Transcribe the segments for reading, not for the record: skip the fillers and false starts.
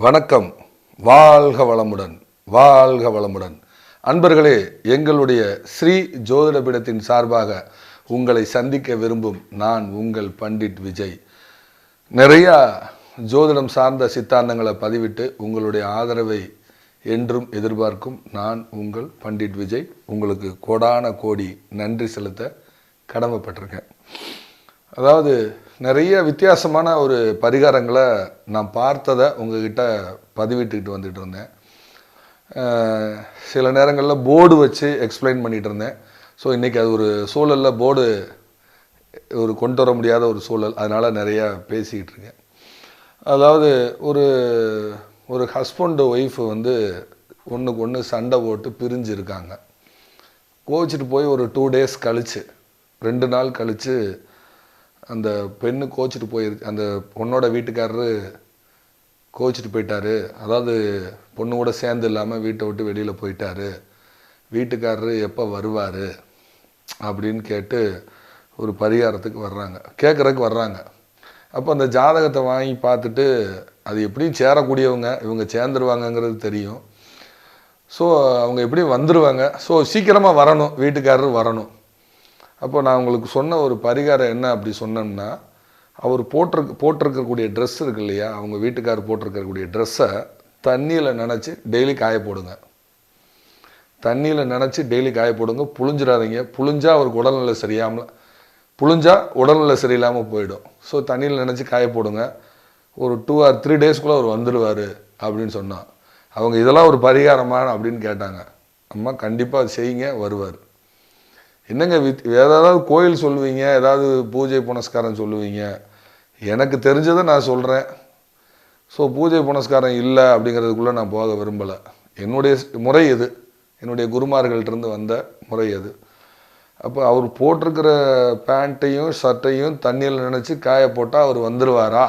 வணக்கம். வாழ்க வளமுடன், வாழ்க வளமுடன். அன்பர்களே, எங்களுடைய ஸ்ரீ ஜோதிடபீடத்தின் சார்பாக உங்களை சந்திக்க விரும்பும் நான் உங்கள் பண்டிட் விஜய். நிறையா ஜோதிடம் சார்ந்த சித்தாந்தங்களை பதிவிட்டு உங்களுடைய ஆதரவை என்றும் எதிர்பார்க்கும் நான் உங்கள் பண்டிட் விஜய். உங்களுக்கு கோடான கோடி நன்றி செலுத்த கடமைப்பட்டிருக்கேன். அதாவது நிறைய வித்தியாசமான ஒரு பரிகாரங்களை நான் பார்த்ததை உங்ககிட்ட பதிவிட்டுக்கிட்டு வந்துட்டு இருந்தேன். சில நேரங்களில் போர்டு வச்சு எக்ஸ்பிளைன் பண்ணிகிட்டு இருந்தேன். ஸோ இன்றைக்கி அது ஒரு சூழலில் போர்டு கொண்டு வர முடியாத ஒரு சூழல், அதனால் நிறையா பேசிக்கிட்டு இருக்கேன். அதாவது ஒரு ஹஸ்பண்டு ஒய்ஃபு ஒன்றுக்கு ஒன்று சண்டை போட்டு பிரிஞ்சிருக்காங்க. கோச்சிட்டு போய் ஒரு 2 days கழித்து 2 நாள் கழித்து அந்த பெண்ணு கோச்சிட்டு போயிருக்கு. அந்த பொண்ணோட வீட்டுக்காரரு கோச்சிட்டு போயிட்டாரு. அதாவது பொண்ணு கூட சேர்ந்து இல்லாமல் வீட்டை விட்டு வெளியில் போயிட்டாரு. வீட்டுக்காரரு எப்போ வருவார் அப்படின்னு கேட்டு ஒரு பரிகாரத்துக்கு வர்றாங்க, கேட்குறதுக்கு வர்றாங்க. அப்போ அந்த ஜாதகத்தை வாங்கி பார்த்துட்டு அது எப்படியும் சேரக்கூடியவங்க, இவங்க சேர்ந்துருவாங்கங்கிறது தெரியும். ஸோ அவங்க எப்படியும் வந்துடுவாங்க. ஸோ சீக்கிரமாக வரணும், வீட்டுக்காரரு வரணும். அப்போ நான் உங்களுக்கு சொன்ன ஒரு பரிகாரம் என்ன அப்படி சொன்னோம்னா, அவர் போட்டிருக்கக்கூடிய ட்ரெஸ் இருக்கு இல்லையா, அவங்க வீட்டுக்காரர் போட்டிருக்கக்கூடிய ட்ரெஸ்ஸை தண்ணியில் நனைச்சி டெய்லி காய போடுங்க. தண்ணியில் நினச்சி டெய்லி காய போடுங்க. புழிஞ்சிடாதீங்க. புழிஞ்சா அவருக்கு உடல்நிலை சரியில்லாமல் போயிடும். ஸோ தண்ணியில் நினச்சி காய போடுங்க. ஒரு 2 or 3 daysக்குள்ளே அவர் வந்துடுவார் அப்படின்னு சொன்னான். அவங்க இதெல்லாம் ஒரு பரிகாரமான அப்படின்னு கேட்டாங்க. அம்மா கண்டிப்பாக செய்யுங்க, வருவார். என்னங்க ஏதாவது கோயில் சொல்லுவீங்க, ஏதாவது பூஜை புனஸ்காரம் சொல்லுவீங்க. எனக்கு தெரிஞ்சதை நான் சொல்கிறேன். ஸோ பூஜை புனஸ்காரம் இல்லை அப்படிங்கிறதுக்குள்ளே நான் போக விரும்பலை. என்னுடைய முறை இது, என்னுடைய குருமார்கள்ட்டிருந்து வந்த முறை அது. அப்போ அவர் போட்டிருக்கிற பேண்ட்டையும் ஷர்ட்டையும் தண்ணியில் நினச்சி காய போட்டால் அவர் வந்துடுவாரா?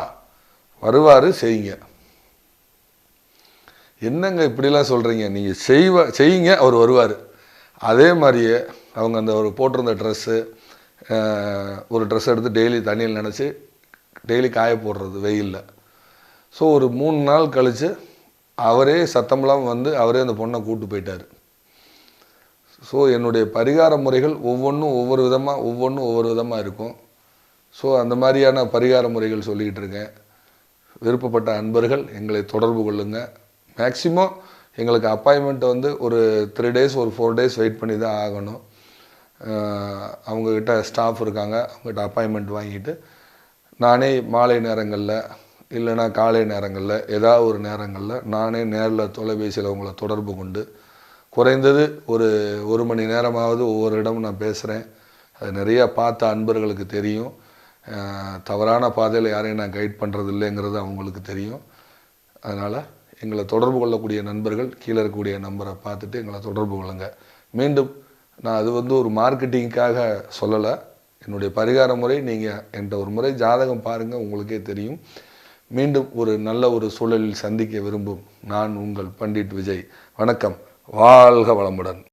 வருவார், செய்யுங்க. என்னங்க இப்படிலாம் சொல்கிறீங்க? நீங்கள் செய்யுங்க, அவர் வருவார். அதே மாதிரியே அவங்க அந்த ஒரு போட்டிருந்த ஒரு ட்ரெஸ் எடுத்து டெய்லி தண்ணியில் நினச்சி டெய்லி காய போடுறது வெயிலில். ஸோ ஒரு 3 நாள் கழித்து அவரே சத்தமெல்லாம் அவரே அந்த பொண்ணை கூப்பிட்டு போயிட்டார். ஸோ என்னுடைய பரிகார முறைகள் ஒவ்வொன்றும் ஒவ்வொரு விதமாக இருக்கும். ஸோ அந்த மாதிரியான பரிகார முறைகள் சொல்லிக்கிட்டு இருக்கேன். விருப்பப்பட்ட அன்பர்கள் எங்களை தொடர்பு கொள்ளுங்கள். மேக்சிமம் எங்களுக்கு அப்பாயின்மெண்ட் ஒரு 3 days ஒரு 4 days வெயிட் பண்ணி தான் ஆகணும். அவங்கக்கிட்ட ஸ்டாஃப் இருக்காங்க, அவங்ககிட்ட அப்பாயின்மெண்ட் வாங்கிட்டு நானே மாலை நேரங்களில் இல்லைனா காலை நேரங்களில் ஏதாவது ஒரு நேரங்களில் நானே நேரில் தொலைபேசியில் உங்களை தொடர்பு கொண்டு குறைந்தது ஒரு மணி நேரமாவது ஒவ்வொரு இடமும் நான் பேசுகிறேன். அது நிறையா பார்த்த அன்பர்களுக்கு தெரியும். தவறான பாதையில் யாரையும் நான் கைட் பண்ணுறது இல்லைங்கிறது அவங்களுக்கு தெரியும். அதனால் எங்களை தொடர்பு கொள்ளக்கூடிய நண்பர்கள் கீழே இருக்கக்கூடிய நம்பரை பார்த்துட்டு எங்களை தொடர்பு கொள்ளுங்க. மீண்டும் நான் அது ஒரு மார்க்கெட்டிங்காக சொல்லலை. என்னுடைய பரிகார முறை நீங்கள் என்கிட்ட ஒரு முறை ஜாதகம் பாருங்கள், உங்களுக்கே தெரியும். மீண்டும் ஒரு நல்ல ஒரு சூழலில் சந்திக்க விரும்பும் நான் உங்கள் பண்டிட் விஜய். வணக்கம். வாழ்க வளமுடன்.